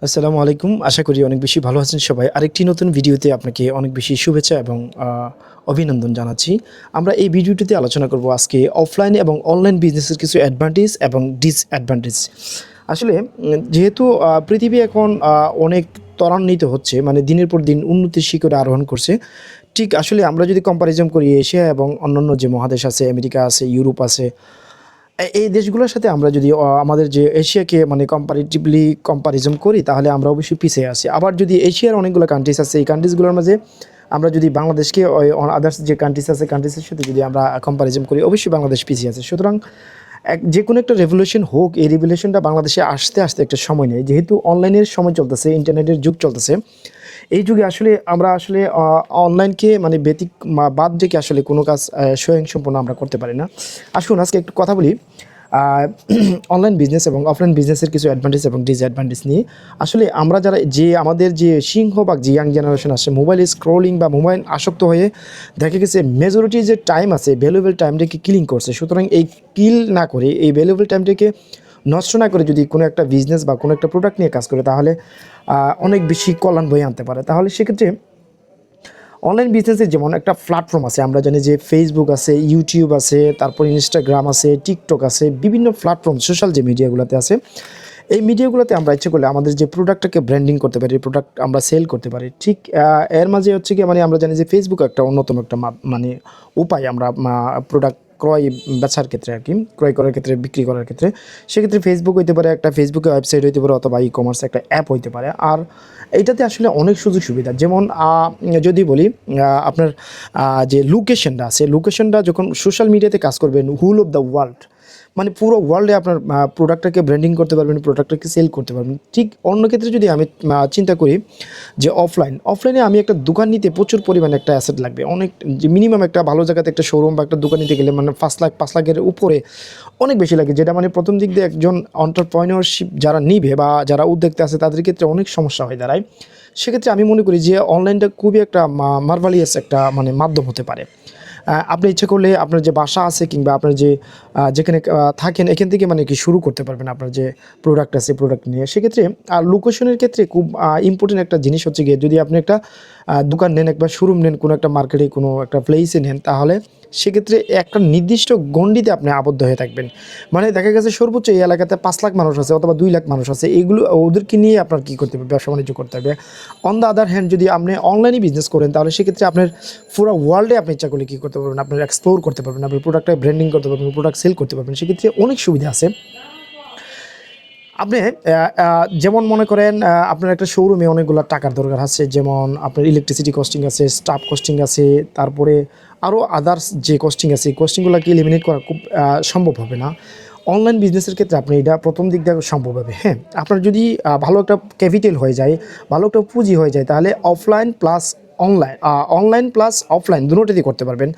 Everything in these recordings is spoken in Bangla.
আসসালামু আলাইকুম। আশা করি অনেক বেশি ভালো আছেন সবাই। আরেকটি নতুন ভিডিওতে আপনাকে অনেক বেশি শুভেচ্ছা এবং অভিনন্দন জানাচ্ছি। আমরা এই ভিডিওটিতে আলোচনা করব আজকে অফলাইন এবং অনলাইন বিজনেসের কিছু অ্যাডভান্টেজ এবং ডিসঅ্যাডভান্টেজ। আসলে যেহেতু পৃথিবী এখন অনেক ত্বরান্বিত হচ্ছে, মানে দিনের পর দিন উন্নতির শিখরে আরোহণ করছে। ঠিক আসলে আমরা যদি কম্পারিজন করি এশিয়া এবং অন্যান্য যে মহাদেশ আছে, আমেরিকা আছে, ইউরোপ আছে, এই দেশগুলোর সাথে আমরা যদি আমাদের যে এশিয়াকে মানে কম্পারেটিভলি কম্পারিজন করি, তাহলে আমরা অবশ্যই পিছিয়ে আছি। আবার যদি এশিয়ার অনেকগুলো কান্ট্রিজ আছে, এই কান্ট্রিজগুলোর মাঝে আমরা যদি বাংলাদেশকে আদার্স যে কান্ট্রিজ আছে, কান্ট্রিজের সাথে যদি আমরা কম্পারিজন করি, অবশ্যই বাংলাদেশ পিছিয়ে আছে। সুতরাং যে কোনো একটা রেভলিউশন হোক, এই রেভলিউশনটা বাংলাদেশে আসতে আসতে একটা সময় নেয়। যেহেতু অনলাইনের সময় চলতেছে, ইন্টারনেটের যুগ চলতেছে, এই যুগে আসলে আমরা আসলে অনলাইনকে মানে বাদ রেখে আসলে কোনো কাজ স্বয়ংসম্পূর্ণ আমরা করতে পারি না। আসুন আজকে একটু কথা বলি অনলাইন বিজনেস এবং অফলাইন বিজনেসের কিছু অ্যাডভান্টেজ এবং ডিসঅ্যাডভান্টেজ নিয়ে। আসলে আমরা যারা আমাদের যে সিংহভাগ যে ইয়াং জেনারেশন আসছে, মোবাইল স্ক্রোলিং বা মোবাইল আসক্ত হয়ে দেখা গেছে মেজরিটি যে টাইম আছে, ভ্যালুয়েবল টাইমটাকে কিলিং করছে। সুতরাং এই কিল না করে, এই ভ্যালুয়েবল টাইমটাকে নষ্ট না করে যদি কোনো একটা বিজনেস বা কোনো একটা প্রোডাক্ট নিয়ে কাজ করে, তাহলে অনেক বেশি কল্যাণ বয়ে আনতে পারে। তাহলে সেক্ষেত্রে অনলাইন বিজনেসের যেমন একটা প্ল্যাটফর্ম আছে, আমরা জানি যে ফেসবুক আছে, ইউটিউব আছে, তারপর ইনস্টাগ্রাম আছে, টিকটক আছে, বিভিন্ন প্ল্যাটফর্ম সোশ্যাল যে মিডিয়াগুলোতে আছে। এই মিডিয়াগুলোতে আমরা ইচ্ছে করলে আমাদের যে প্রোডাক্টটাকে ব্র্যান্ডিং করতে পারি, প্রোডাক্ট আমরা সেল করতে পারি। ঠিক এর মাঝে হচ্ছে কি, মানে আমরা জানি যে ফেসবুক একটা অন্যতম একটা মানে উপায় আমরা প্রোডাক্ট ক্রয় বেচার ক্ষেত্রে আর কি, ক্রয় করার ক্ষেত্রে, বিক্রি করার ক্ষেত্রে। সেক্ষেত্রে ফেসবুক হইতে পারে, একটা ফেসবুকের ওয়েবসাইট হইতে পারে, অথবা ই কমার্স একটা অ্যাপ হইতে পারে। আর এইটাতে আসলে অনেক সুযোগ সুবিধা, যেমন যদি বলি আপনার যে লোকেশনটা আছে, লোকেশনটা যখন সোশ্যাল মিডিয়াতে কাজ করবেন, হুল অফ দ্য ওয়ার্ল্ড, মানে পুরো ওয়ার্ল্ডে আপনার প্রোডাক্টটাকে ব্র্যান্ডিং করতে পারবেন, প্রোডাক্টটাকে সেল করতে পারবেন। ঠিক অন্য ক্ষেত্রে যদি আমি চিন্তা করি যে অফলাইনে আমি একটা দোকান নিতে প্রচুর পরিমাণে একটা অ্যাসেট লাগবে, অনেক, যে মিনিমাম একটা ভালো জায়গাতে একটা শোরুম বা একটা দোকান নিতে গেলে মানে 5 লাখের উপরে অনেক বেশি লাগে, যেটা মানে প্রথম দিক দিয়ে একজন এন্টারপ্রেনিয়রশিপ যারা নিবে বা যারা উদ্যোক্তা আছে তাদের ক্ষেত্রে অনেক সমস্যা হয়ে দাঁড়ায়। সেক্ষেত্রে আমি মনে করি যে অনলাইনটা খুবই একটা মার্ভালিয়াস একটা মানে মাধ্যম হতে পারে। আপনি ইচ্ছে করলে আপনার যে বাসা আছে কিংবা আপনার যে যেখানে থাকেন, এখান থেকে মানে কি শুরু করতে পারবেন আপনার যে প্রোডাক্ট আছে, প্রোডাক্ট নিয়ে। সেক্ষেত্রে আর লোকেশনের ক্ষেত্রে খুব ইম্পর্টেন্ট একটা জিনিস হচ্ছে গিয়ে, যদি আপনি একটা দোকান নেন, একবার শোরুম নেন, কোনো একটা মার্কেটে, কোনো একটা প্লেসে নেন, তাহলে সেক্ষেত্রে একটা নির্দিষ্ট গণ্ডিতে আপনি আবদ্ধ হয়ে থাকবেন। মানে দেখা গেছে সর্বোচ্চ এই এলাকাতে 5 লাখ মানুষ আছে অথবা 2 লাখ মানুষ আছে, এইগুলো ওদেরকে নিয়ে আপনার কী করতে হবে, ব্যবসা বাণিজ্য করতে হবে। অন দ্য আদার হ্যান্ড, যদি আপনি অনলাইনে বিজনেস করেন, তাহলে সেক্ষেত্রে আপনার পুরো ওয়ার্ল্ডে আপনি ইচ্ছা করলে কী করতে পারবেন, আপনার এক্সপ্লোর করতে পারবেন, আপনার প্রোডাক্টটা ব্র্যান্ডিং করতে পারবেন, প্রোডাক্ট সেল করতে পারবেন। সেক্ষেত্রে অনেক সুবিধা আছে। আপনি যেমন মনে করেন আপনার একটা শোরুমে অনেকগুলো টাকার দরকার আছে, যেমন আপনার ইলেকট্রিসিটি কস্টিং আছে, স্টাফ কস্টিং আছে, তারপরে আরও আদার্স যে কস্টিং আছে, এই কস্টিংগুলোকে এলিমিনেট করা খুব সম্ভব হবে না। অনলাইন বিজনেসের ক্ষেত্রে আপনি এটা প্রথম দিক দিয়ে সম্ভব হবে। হ্যাঁ, আপনার যদি ভালো একটা ক্যাপিটাল হয়ে যায়, ভালো একটা পুঁজি হয়ে যায়, তাহলে অনলাইন প্লাস অফলাইন দুটোতেই করতে পারবেন।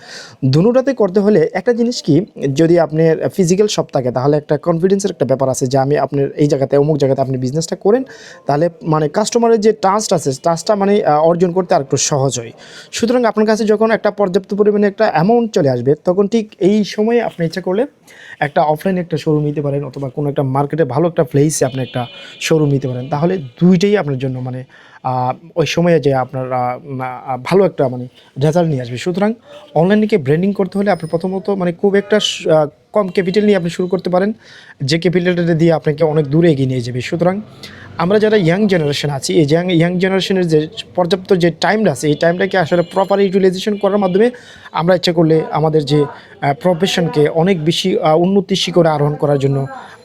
দুটোতে করতে হলে একটা জিনিস কি, যদি আপনার ফিজিক্যাল শপ থাকে, তাহলে একটা কনফিডেন্সের একটা ব্যাপার আছে যে আমি আপনার এই জায়গাতে, অমুক জায়গাতে আপনি বিজনেসটা করেন, তাহলে মানে কাস্টমারের যে ট্রাস্ট আছে, ট্রাস্টটা মানে অর্জন করতে আর একটু সহজ হয়। সুতরাং আপনার কাছে যখন একটা পর্যাপ্ত পরিমাণে একটা অ্যামাউন্ট চলে আসবে, তখন ঠিক এই সময়ে আপনি ইচ্ছা করলে একটা অফলাইনে একটা শোরুম নিতে পারেন, অথবা কোনো একটা মার্কেটে ভালো একটা প্লেসে আপনি একটা শোরুম নিতে পারেন। তাহলে দুইটাই আপনার জন্য মানে ওই সময়ে যে আপনার ভালো একটা মানে রেজাল্ট নিয়ে আসবে। সুতরাং অনলাইনকে ব্র্যান্ডিং করতে হলে আপনি প্রথমত মানে খুব একটা কম ক্যাপিটাল নিয়ে আপনি শুরু করতে পারেন, যে ক্যাপিটালটা দিয়ে আপনাকে অনেক দূরে এগিয়ে নিয়ে যাবে। সুতরাং আমরা যারা ইয়াং জেনারেশন আছি, এই ইয়াং জেনারেশনের যে পর্যাপ্ত যে টাইমটা আছে, এই টাইমটাকে আসলে প্রপার ইউটিলাইজেশন করার মাধ্যমে আমরা ইচ্ছা করলে আমাদের যে প্রফেশনকে অনেক বেশি উন্নতির শিখরে আরোহণ করার জন্য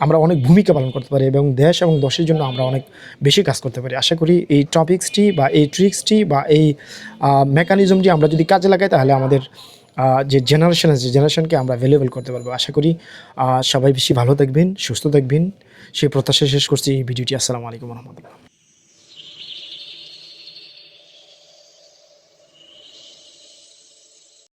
আমরা অনেক ভূমিকা পালন করতে পারি, এবং দেশ এবং দশের জন্য আমরা অনেক বেশি কাজ করতে পারি। আশা করি এই টপিক্সটি বা এই ট্রিক্সটি বা এই মেকানিজমটি আমরা যদি কাজে লাগাই, তাহলে আমাদের যে জেনারেশন আছে, জেনারেশনকে আমরা অ্যাভেলেবল করতে পারবো। আশা করি সবাই বেশি ভালো থাকবেন, সুস্থ থাকবেন, সেই প্রত্যাশা শেষ করছি এই ভিডিওটি। আসসালামু আলাইকুম রহমতুল্লাহ।